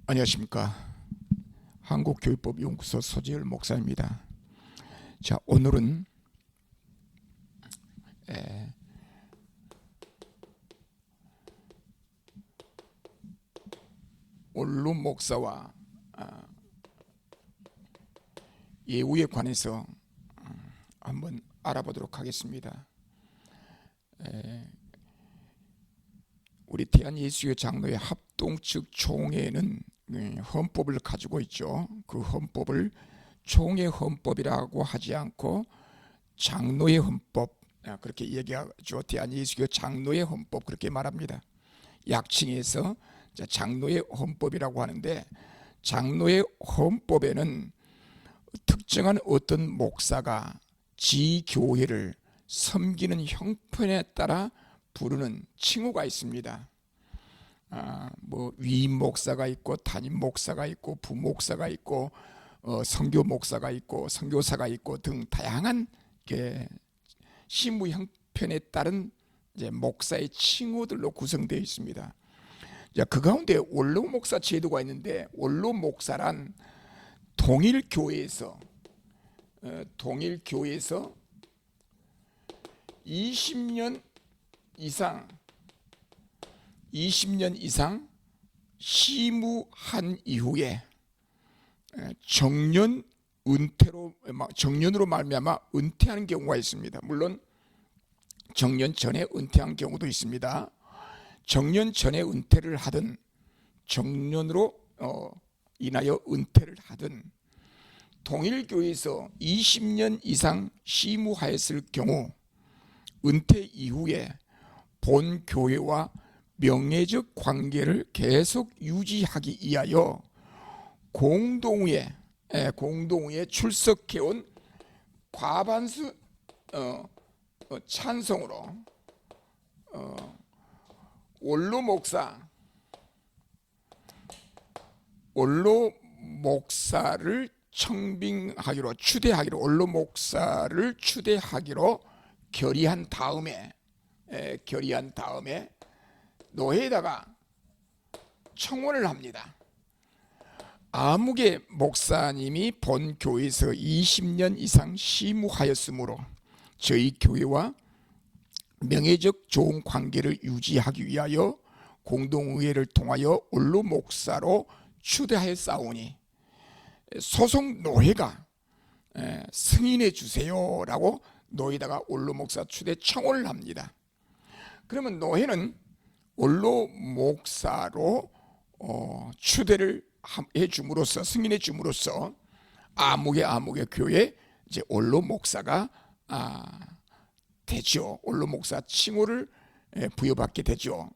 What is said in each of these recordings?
안녕하십니까. 한국교육법연구소 소재열 목사입니다. 자, 오늘은 원룸 목사와 예우에 관해서 한번 알아보도록 하겠습니다. 우리 대한예수교 장로회 합동 측 총회는 헌법을 가지고 있죠. 그 헌법을 총회 헌법이라고 하지 않고 장로회 헌법, 그렇게 얘기하죠. 대한예수교 장로회 헌법 그렇게 말합니다. 약칭해서 장로회 헌법이라고 하는데, 장로회 헌법에는 특정한 어떤 목사가 지 교회를 섬기는 형편에 따라 부르는 칭호가 있습니다. 위임 목사가 있고 담임 목사가 있고 부목사가 있고 선교 목사가 있고 선교사가 있고 등 다양한 실무 형편에 따른 목사의 칭호들로 구성되어 있습니다. 그 가운데 원로 목사 제도가 있는데, 원로 목사란 동일 교회에서 20년 이상 시무한 이후에 정년으로 말미암아 은퇴하는 경우가 있습니다. 물론 정년 전에 은퇴한 경우도 있습니다. 정년 전에 은퇴를 하든 정년으로 인하여 은퇴를 하든 동일 교회에서 20년 이상 시무하였을 경우 은퇴 이후에 본 교회와 명예적 관계를 계속 유지하기 위하여 공동회에 출석해온 과반수 찬성으로 원로 목사를 청빙하기로 원로 목사를 추대하기로 결의한 다음에 노회에다가 청원을 합니다. 아무개 목사님이 본 교회에서 20년 이상 시무하였으므로 저희 교회와 명예적 좋은 관계를 유지하기 위하여 공동의회를 통하여 원로 목사로 추대하였사오니 소속 노회가 승인해 주세요라고 노회에다가 원로 목사 추대 청원을 합니다. 그러면 노회는 원로 목사로 추대를 해 줌으로써, 승인해 줌으로써 아무개 교회 원로 목사가 되죠. 원로 목사 칭호를 부여받게 되죠.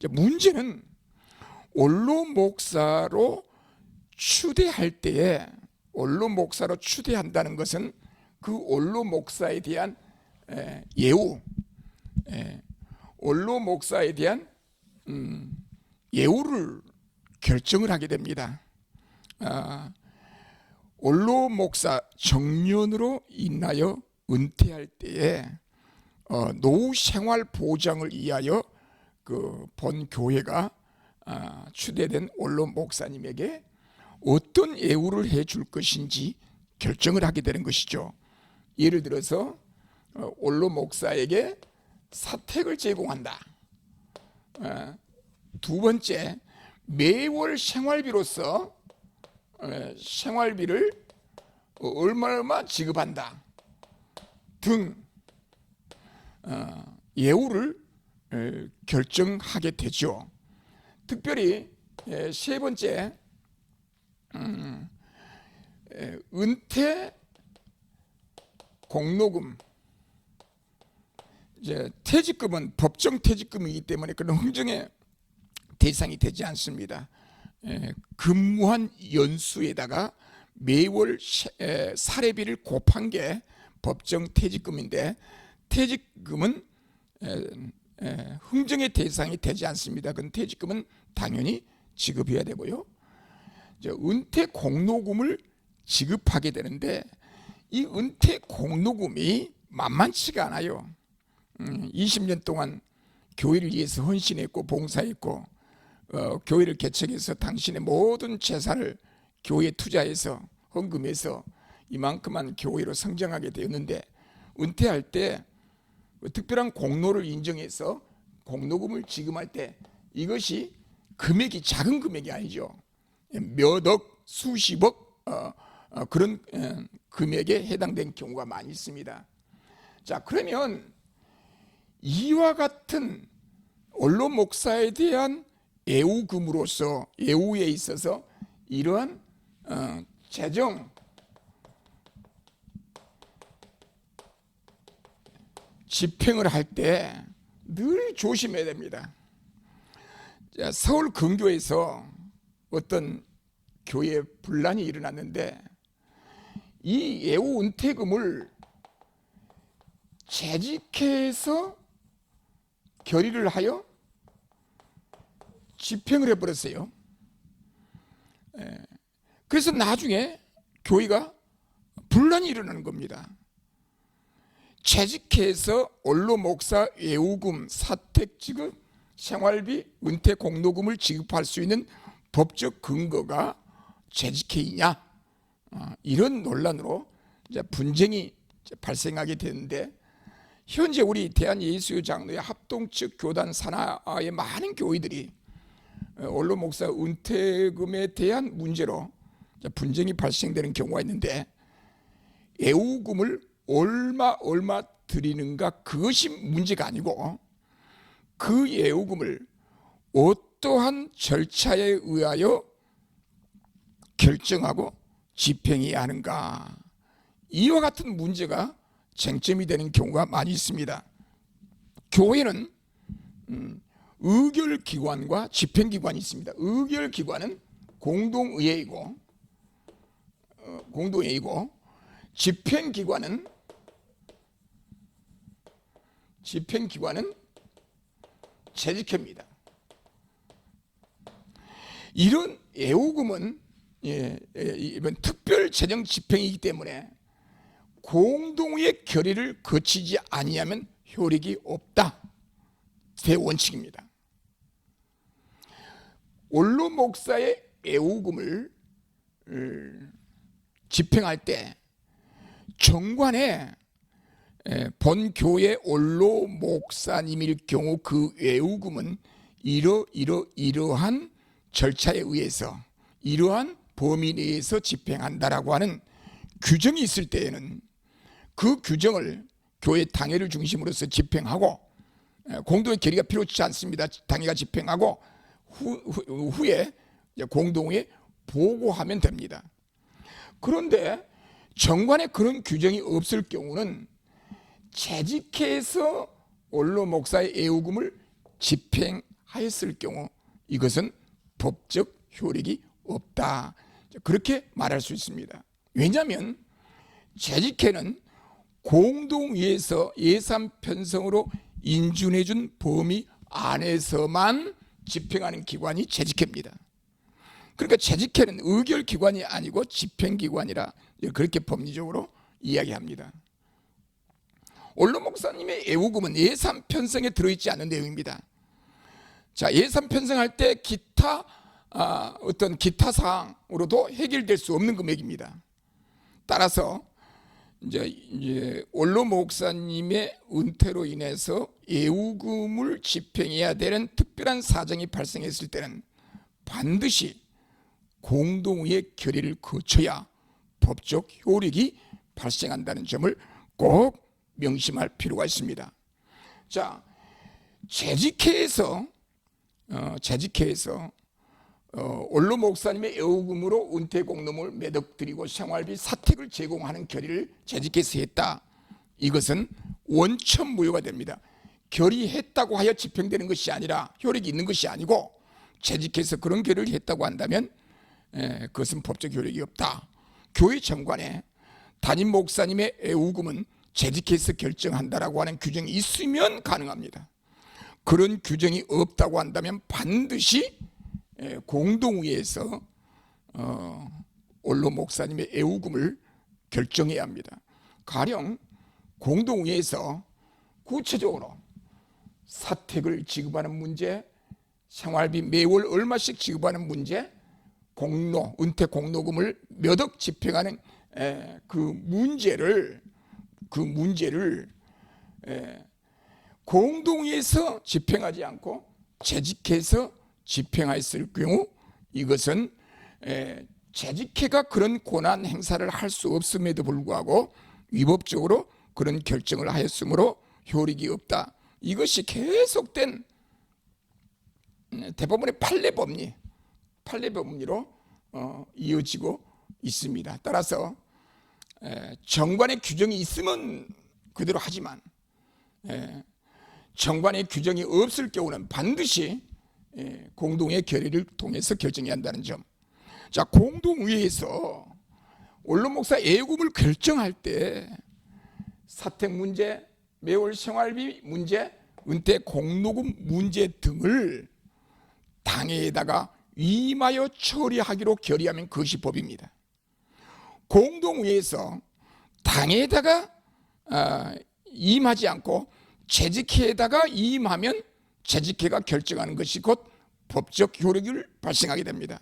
문제는 원로 목사로 추대할 때에, 원로 목사로 추대한다는 것은 그 원로 목사에 대한 원로 목사에 대한 예우를 결정을 하게 됩니다. 원로 목사 정년으로 인하여 은퇴할 때에 노후 생활 보장을 위하여 그 본 교회가 추대된 원로 목사님에게 어떤 예우를 해줄 것인지 결정을 하게 되는 것이죠. 예를 들어서 원로 목사에게 사택을 제공한다. 두 번째, 매월 생활비로서 생활비를 얼마 지급한다 등 예우를 결정하게 되죠. 특별히 세 번째, 은퇴 공로금, 퇴직금은 법정 퇴직금이기 때문에 그런 흥정의 대상이 되지 않습니다. 근무한 연수에다가 매월 사례비를 곱한 게 법정 퇴직금인데, 퇴직금은 흥정의 대상이 되지 않습니다. 그건 퇴직금은 당연히 지급해야 되고요. 은퇴 공로금을 지급하게 되는데, 이 은퇴 공로금이 만만치가 않아요. 20년 동안 교회를 위해서 헌신했고 봉사했고 교회를 개척해서 당신의 모든 재산을 교회에 투자해서 헌금해서 이만큼만 교회로 성장하게 되었는데, 은퇴할 때 특별한 공로를 인정해서 공로금을 지급할 때 이것이 금액이 작은 금액이 아니죠. 몇 억, 수십억 그런 금액에 해당된 경우가 많이 있습니다. 자, 그러면 이와 같은 원로 목사에 대한 애우금으로서, 애우에 있어서 이러한 재정 집행을 할 때 늘 조심해야 됩니다. 자, 서울 근교에서 어떤 교회 분란이 일어났는데, 이 애우 은퇴금을 재직해서 결의를 하여 집행을 해버렸어요. 그래서 나중에 교회가 분란이 일어나는 겁니다. 재직해서 원로 목사 애우금, 사택지급, 생활비, 은퇴 공로금을 지급할 수 있는 법적 근거가 재직회의냐, 이런 논란으로 이제 분쟁이 발생하게 되는데, 현재 우리 대한예수교 장로회 합동 측 교단 산하의 많은 교회들이 원로 목사 은퇴금에 대한 문제로 분쟁이 발생되는 경우가 있는데, 애우금을 얼마 드리는가, 그것이 문제가 아니고 그 애우금을 어떠한 절차에 의하여 결정하고 집행해야 하는가, 이와 같은 문제가 쟁점이 되는 경우가 많이 있습니다. 교회는 의결기관과 집행기관이 있습니다. 의결기관은 공동의회이고 집행기관은 재직회입니다. 이런 애우금은 이번 특별 재정 집행이기 때문에 공동의 결의를 거치지 아니하면 효력이 없다, 대원칙입니다. 원로 목사의 애우금을 집행할 때 정관에 본 교회 원로 목사님일 경우 그 애우금은 이러한 절차에 의해서 이러한 범위 내에서 집행한다라고 하는 규정이 있을 때에는 그 규정을 교회 당회를 중심으로서 집행하고, 공동의 결의가 필요치 않습니다. 당회가 집행하고 후에 공동회에 보고하면 됩니다. 그런데 정관에 그런 규정이 없을 경우는 재직해서 원로 목사의 애우금을 집행하였을 경우 이것은 법적 효력이 없다, 그렇게 말할 수 있습니다. 왜냐하면 재직회는 공동위에서 예산 편성으로 인준해준 범위 안에서만 집행하는 기관이 재직회입니다. 그러니까 재직회는 의결기관이 아니고 집행기관이라 그렇게 법리적으로 이야기합니다. 원로 목사님의 애우금은 예산 편성에 들어있지 않은 내용입니다. 자, 예산 편성할 때 어떤 기타 사항으로도 해결될 수 없는 금액입니다. 따라서 이제 원로 목사님의 은퇴로 인해서 애우금을 집행해야 되는 특별한 사정이 발생했을 때는 반드시 공동의 결의를 거쳐야 법적 효력이 발생한다는 점을 꼭 명심할 필요가 있습니다. 자, 재직회에서 원로 목사님의 애우금으로 은퇴 공로금을 매덕 드리고 생활비, 사택을 제공하는 결의를 재직회에서 했다, 이것은 원천무효가 됩니다. 결의했다고 하여 집행되는 것이 아니라, 효력이 있는 것이 아니고 재직회에서 그런 결의를 했다고 한다면 그것은 법적 효력이 없다. 교회 정관에 담임 목사님의 애우금은 재직회에서 결정한다라고 하는 규정이 있으면 가능합니다. 그런 규정이 없다고 한다면 반드시 공동회에서 원로 목사님의 애우금을 결정해야 합니다. 가령 공동회에서 구체적으로 사택을 지급하는 문제, 생활비 매월 얼마씩 지급하는 문제, 공로, 은퇴 공로금을 몇 억 집행하는 그 문제를 공동위에서 집행하지 않고 재직회에서 집행하였을 경우 이것은 재직회가 그런 권한 행사를 할 수 없음에도 불구하고 위법적으로 그런 결정을 하였으므로 효력이 없다. 이것이 계속된 대법원의 판례법리로 이어지고 있습니다. 따라서 정관의 규정이 있으면 그대로 하지만 정관의 규정이 없을 경우는 반드시 공동의 결의를 통해서 결정해야 한다는 점. 자, 공동의회에서 원로 목사 예우금을 결정할 때 사택 문제, 매월 생활비 문제, 은퇴 공로금 문제 등을 당회에다가 위임하여 처리하기로 결의하면 그것이 법입니다. 공동의회에서 당회에다가 위임하지 않고 재직회에다가 위임하면 재직회가 결정하는 것이 곧 법적 효력을 발생하게 됩니다.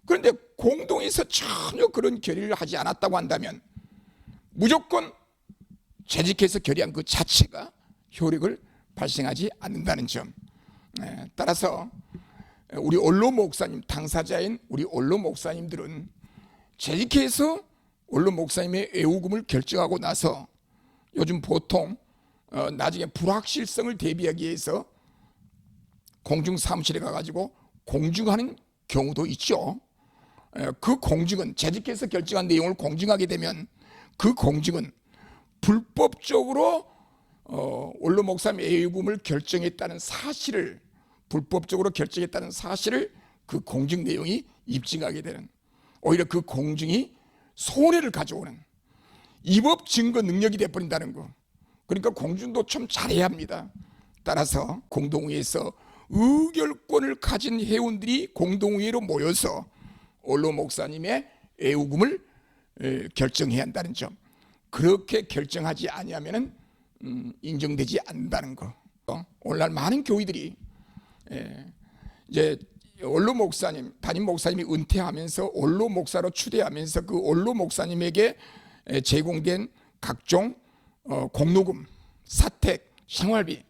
그런데 공동에서 전혀 그런 결의를 하지 않았다고 한다면 무조건 재직회에서 결의한 그 자체가 효력을 발생하지 않는다는 점. 따라서 우리 원로 목사님, 당사자인 우리 원로 목사님들은 재직회에서 원로 목사님의 애우금을 결정하고 나서 요즘 보통 나중에 불확실성을 대비하기 위해서 공중사무실에 가가지고 공증하는 경우도 있죠. 그 공증은 재직회에서 결정한 내용을 공증하게 되면 그 공증은 불법적으로 원로 목사님의 애우금을 결정했다는 사실을, 불법적으로 결정했다는 사실을 그 공증 내용이 입증하게 되는, 오히려 그 공증이 손해를 가져오는 위법 증거 능력이 되어버린다는 거. 그러니까 공증도 좀 잘해야 합니다. 따라서 공동회에서 의결권을 가진 회원들이 공동회로 모여서 원로 목사님의 애우금을 결정해야 한다는 점. 그렇게 결정하지 아니하면은 인정되지 않는다는 거. 오늘날 많은 교회들이 이제 원로 목사님, 담임 목사님이 은퇴하면서 원로 목사로 추대하면서 그 원로 목사님에게 제공된 각종 공로금, 사택, 생활비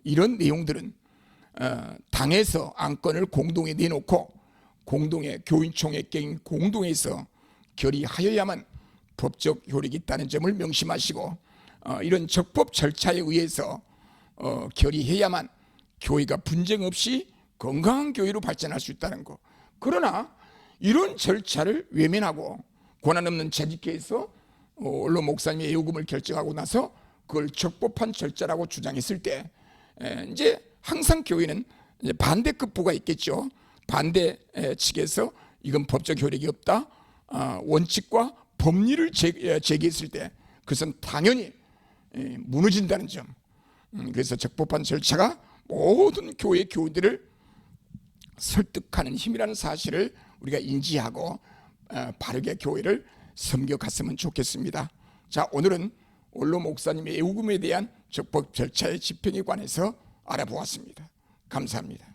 이런 내용들은 당에서 안건을 공동에 내놓고 공동의 교인총회 개인 공동에서 결의하여야만 법적 효력이 있다는 점을 명심하시고 이런 적법 절차에 의해서 결의해야만 교회가 분쟁 없이 건강한 교회로 발전할 수 있다는 것. 그러나 이런 절차를 외면하고 권한 없는 재직회에서 원로 목사님의 애우금을 결정하고 나서 그걸 적법한 절차라고 주장했을 때 이제 항상 교회는 이제 반대급부가 있겠죠. 반대 측에서 이건 법적 효력이 없다, 원칙과 법리를 제기했을 때 그것은 당연히 무너진다는 점. 그래서 적법한 절차가 모든 교회 교우들을 설득하는 힘이라는 사실을 우리가 인지하고 바르게 교회를 섬겨갔으면 좋겠습니다. 자, 오늘은 원로 목사님의 애우금에 대한 적법 절차의 집행에 관해서 알아보았습니다. 감사합니다.